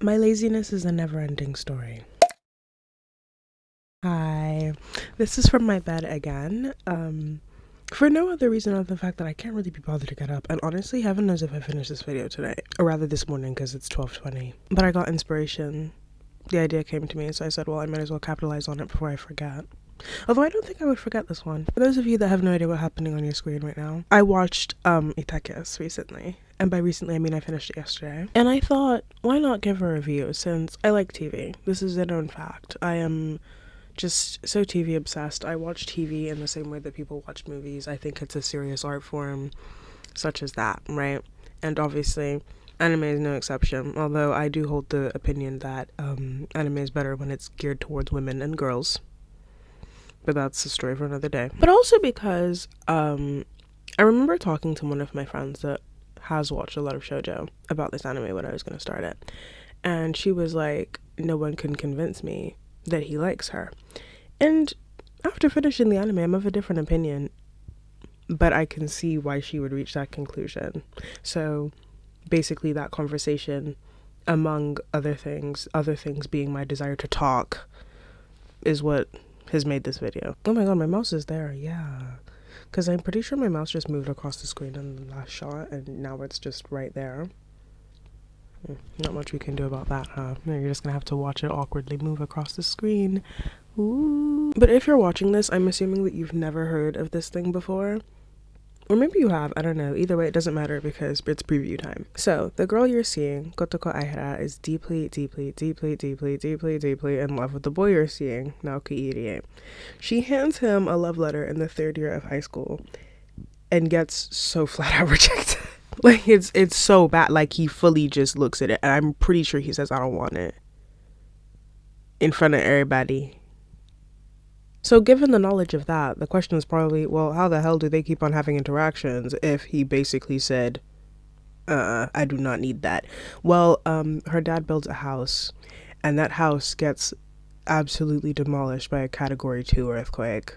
My laziness is a never-ending story. Hi, this is from my bed again. For no other reason other than the fact that I can't really be bothered to get up. And honestly, heaven knows if I finish this video today. Or rather this morning, because it's 12:20. But I got inspiration. The idea came to me, so I said, well, I might as well capitalize on it before I forget. Although I don't think I would forget this one. For those of you that have no idea what's happening on your screen right now, I watched itakiss recently. And by recently, I mean I finished it yesterday. And I thought, why not give a review, since I like TV. This is a known fact. I am just so TV obsessed. I watch TV in the same way that people watch movies. I think it's a serious art form such as that, right? And obviously anime is no exception, although I do hold the opinion that anime is better when it's geared towards women and girls, but that's a story for another day. But also because I remember talking to one of my friends that has watched a lot of shoujo about this anime when I was going to start it, and she was like, no one can convince me that he likes her. And after finishing the anime, I'm of a different opinion, but I can see why she would reach that conclusion. So basically that conversation, among other things being my desire to talk, is what has made this video. Oh my god, my mouse is there. Yeah, because I'm pretty sure my mouse just moved across the screen in the last shot and now it's just right there. Not much we can do about that, huh? You're just gonna have to watch it awkwardly move across the screen. Ooh. But if you're watching this, I'm assuming that you've never heard of this thing before. Or maybe you have, I don't know. Either way, it doesn't matter because it's preview time. So, the girl you're seeing, Kotoko Aihara, is deeply in love with the boy you're seeing, Naoki Irie. She hands him a love letter in the 3rd year of high school and gets so flat out rejected. Like, it's so bad. Like, he fully just looks at it, and I'm pretty sure he says, I don't want it, in front of everybody. So given the knowledge of that, the question is probably, well, how the hell do they keep on having interactions if he basically said, I do not need that? Well, her dad builds a house, and that house gets absolutely demolished by a Category 2 earthquake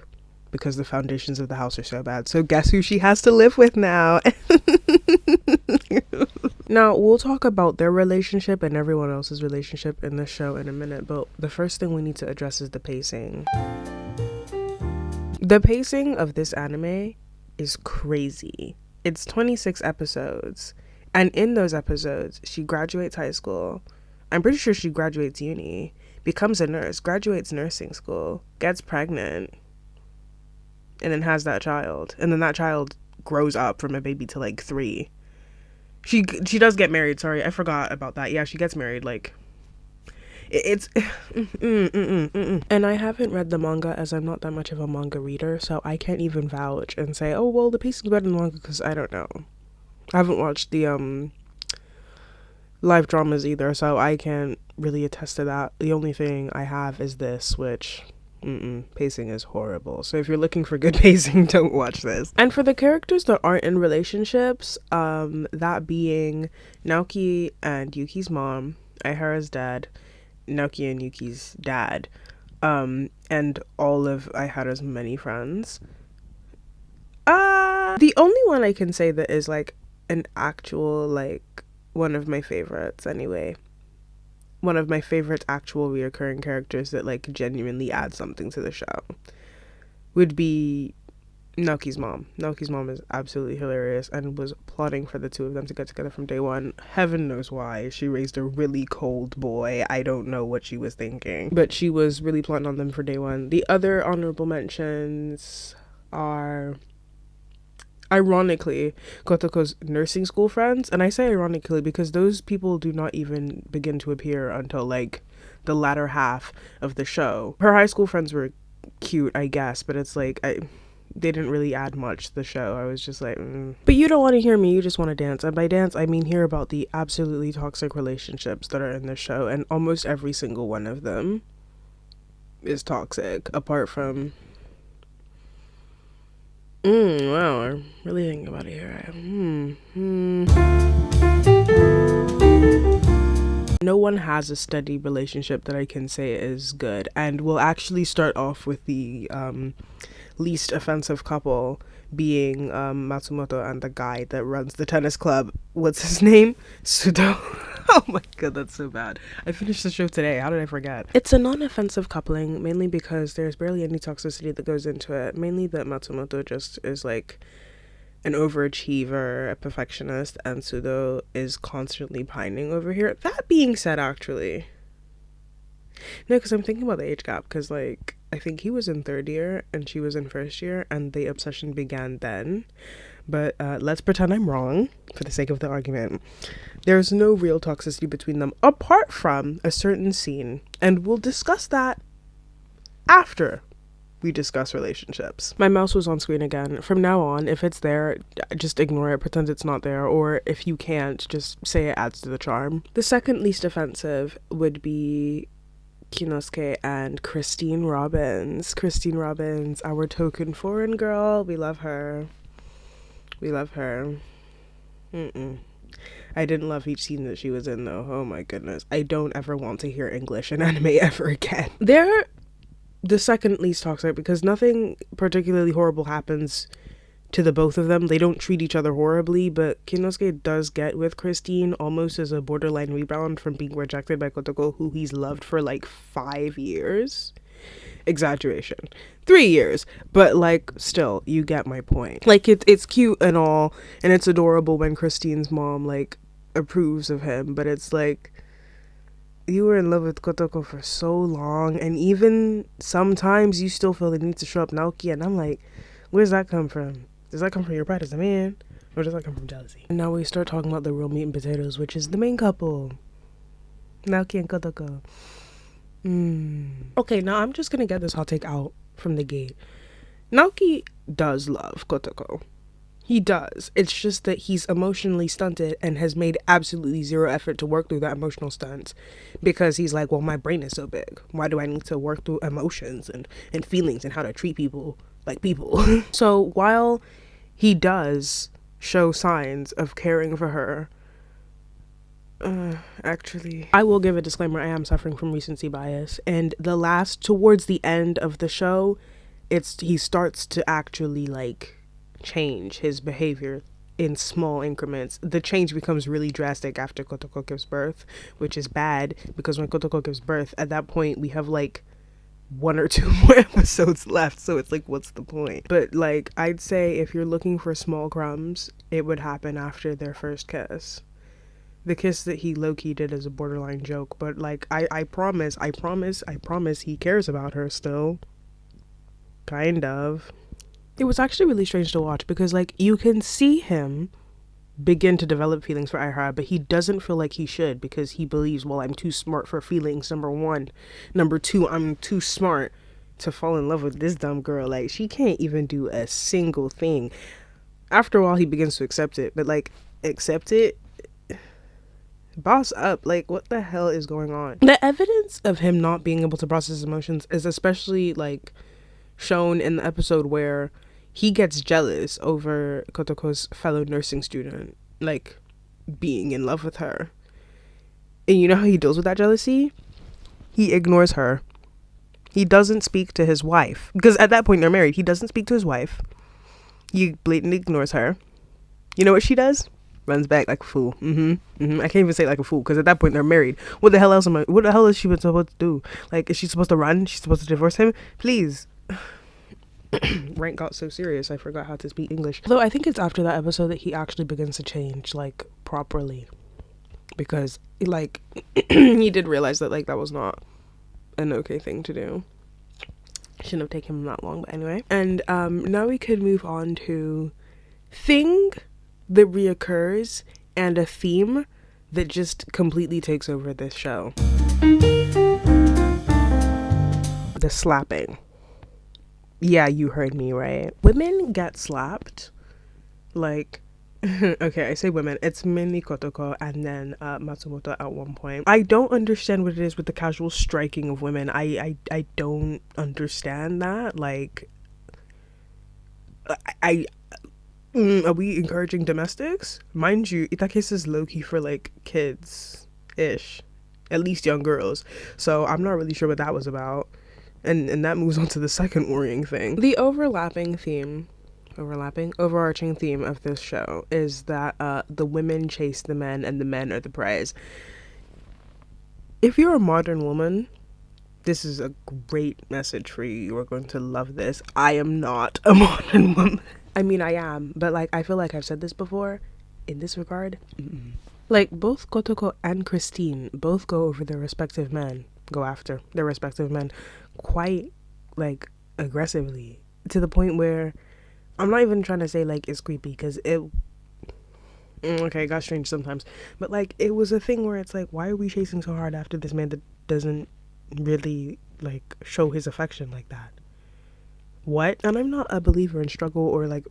because the foundations of the house are so bad. So guess who she has to live with now? Now, we'll talk about their relationship and everyone else's relationship in this show in a minute, but the first thing we need to address is the pacing. The pacing of this anime is crazy. It's 26 episodes, and in those episodes, she graduates high school. I'm pretty sure she graduates uni, becomes a nurse, graduates nursing school, gets pregnant, and then has that child. And then that child grows up from a baby to like 3. She does get married, sorry, I forgot about that. Yeah, she gets married, like, it's and I haven't read the manga as I'm not that much of a manga reader, so I can't even vouch and say, oh well, the pacing's better than the manga, because I don't know. I haven't watched the live dramas either, so I can't really attest to that. The only thing I have is this, which pacing is horrible. So if you're looking for good pacing, don't watch this. And for the characters that aren't in relationships, that being Naoki and Yuki's mom, Aihara's dad, Naoki and Yuki's dad, and all of Aihara's many friends. The only one I can say that is like an actual, like, one of my favorites anyway, one of my favorite actual reoccurring characters that like genuinely add something to the show would be Naoki's mom. Naoki's mom is absolutely hilarious and was plotting for the two of them to get together from day one. Heaven knows why. She raised a really cold boy. I don't know what she was thinking, but she was really plotting on them for day one. The other honorable mentions are, ironically, Kotoko's nursing school friends. And I say ironically because those people do not even begin to appear until like the latter half of the show. Her high school friends were cute, I guess, but it's like they didn't really add much to the show. I was just like, But you don't want to hear me, you just want to dance. And by dance, I mean hear about the absolutely toxic relationships that are in the show, and almost every single one of them is toxic, apart from wow, I'm really thinking about it here. No one has a steady relationship that I can say is good, and we'll actually start off with the least offensive couple being Matsumoto and the guy that runs the tennis club. What's his name? Sudo. Oh my god, that's so bad. I finished the show today. How did I forget? It's a non-offensive coupling, mainly because there's barely any toxicity that goes into it. Mainly that Matsumoto just is like an overachiever, a perfectionist, and Sudo is constantly pining over here. That being said, actually, no, because I'm thinking about the age gap, because like I think he was in 3rd year and she was in 1st year, and the obsession began then. But let's pretend I'm wrong for the sake of the argument. There's no real toxicity between them apart from a certain scene, and we'll discuss that after we discuss relationships. My mouse was on screen again. From now on, if it's there, just ignore it, pretend it's not there, or if you can't, just say it adds to the charm. The second least offensive would be Kinosuke and Christine Robbins. Christine Robbins, our token foreign girl. We love her. We love her. I didn't love each scene that she was in, though. Oh my goodness. I don't ever want to hear English in anime ever again. They're the second least toxic because nothing particularly horrible happens to the both of them. They don't treat each other horribly, but Kinosuke does get with Christine almost as a borderline rebound from being rejected by Kotoko, who he's loved for like 5 years. Exaggeration, 3 years, but like still, you get my point. Like it's cute and all, and it's adorable when Christine's mom like approves of him, but it's like you were in love with Kotoko for so long, and even sometimes you still feel the need to show up Naoki, and I'm like, where's that come from? Does that come from your pride as a man, or does that come from jealousy? And now we start talking about the real meat and potatoes, which is the main couple, Naoki and Kotoko. Okay, now I'm just gonna get this hot take out from the gate. Naoki does love Kotoko. He does. It's just that he's emotionally stunted and has made absolutely zero effort to work through that emotional stunts, because he's like, well, my brain is so big. Why do I need to work through emotions and feelings and how to treat people like people? So while he does show signs of caring for her, actually, I will give a disclaimer, I am suffering from recency bias, and towards the end of the show, he starts to actually like change his behavior in small increments. The change becomes really drastic after Kotoko gives birth, which is bad, because when Kotoko gives birth, at that point we have like 1 or 2 more episodes left, so it's like, what's the point? But like, I'd say if you're looking for small crumbs, it would happen after their first kiss. The kiss that he low-key did is a borderline joke, but like I promise he cares about her still. Kind of. It was actually really strange to watch, because like you can see him begin to develop feelings for Aihara, but he doesn't feel like he should, because he believes, well, I'm too smart for feelings, number 1. Number 2, I'm too smart to fall in love with this dumb girl. Like, she can't even do a single thing. After a while, he begins to accept it, but like, accept it? Boss up. Like, what the hell is going on? The evidence of him not being able to process emotions is especially like shown in the episode where he gets jealous over Kotoko's fellow nursing student like being in love with her. And you know how he deals with that jealousy? He ignores her. He doesn't speak to his wife, because at that point they're married. He doesn't speak to his wife. He blatantly ignores her. You know what she does? Runs back like a fool. I can't even say like a fool, because at that point they're married. What the hell is she supposed to do? Like, is she supposed to run? She's supposed to divorce him? Please. Rank got so serious I forgot how to speak English. Though I think it's after that episode that he actually begins to change, like, properly, because like he did realize that like that was not an okay thing to do. Shouldn't have taken him that long, but anyway. And now we could move on to thing that reoccurs and a theme that just completely takes over this show. The slapping. Yeah, you heard me right. Women get slapped. Like, okay, I say women. It's mainly Kotoko and then Matsumoto at one point. I don't understand what it is with the casual striking of women. I don't understand that. Like, are we encouraging domestics? Mind you, itakiss is low-key for like kids-ish, at least young girls. So I'm not really sure what that was about. And that moves on to the second worrying thing. The overarching theme of this show is that the women chase the men and the men are the prize. if you're a modern woman, this is a great message for you. You are going to love this. I am not a modern woman. I mean, I am, but like, I feel like I've said this before in this regard. Like, both Kotoko and Christine both go over their respective men, go after their respective men quite, like, aggressively, to the point where I'm not even trying to say, like, it's creepy, because okay, it got strange sometimes, but, like, it was a thing where it's like, why are we chasing so hard after this man that doesn't really, like, show his affection like that? What? And I'm not a believer in struggle or, like,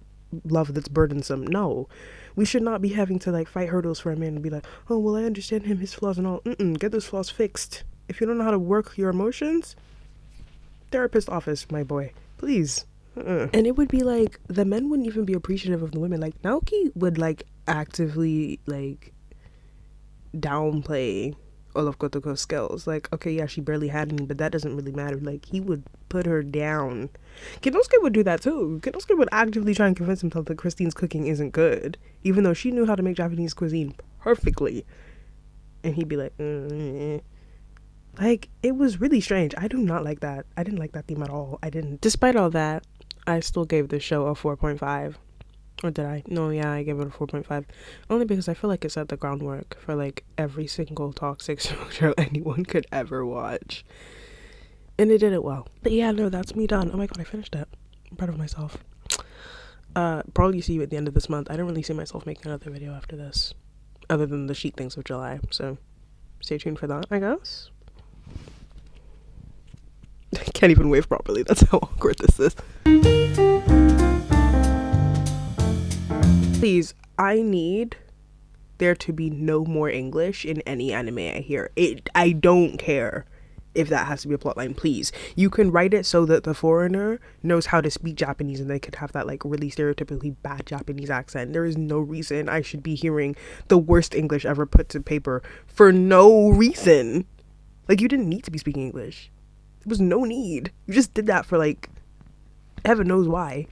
love that's burdensome. No, we should not be having to, like, fight hurdles for a man and be like, oh, well, I understand him, his flaws and all. Get those flaws fixed. If you don't know how to work your emotions, therapist office, my boy, please. And it would be like, the men wouldn't even be appreciative of the women. Like, Naoki would, like, actively, like, downplay all of Kotoko's skills. Like, okay, yeah, she barely had any, but that doesn't really matter. Like, he would put her down. Kinosuke would do that too. Kinosuke would actively try and convince himself that Christine's cooking isn't good, even though she knew how to make Japanese cuisine perfectly. And he'd be like, Like, it was really strange. I do not like that. I didn't like that theme at all. I didn't. Despite all that, I still gave the show a 4.5. Or did I? No, yeah, I gave it a 4.5. Only because I feel like it set the groundwork for, like, every single toxic show anyone could ever watch. And it did it well. But yeah, no, that's me done. Oh my god, I finished it. I'm proud of myself. Probably see you at the end of this month. I don't really see myself making another video after this, other than the Chic Things of July. So stay tuned for that, I guess. I can't even wave properly. That's how awkward this is. Please, I need there to be no more English in any anime I hear. I don't care if that has to be a plotline, please. You can write it so that the foreigner knows how to speak Japanese and they could have that, like, really stereotypically bad Japanese accent. There is no reason I should be hearing the worst English ever put to paper for no reason. Like, you didn't need to be speaking English. There was no need. You just did that for, like, heaven knows why.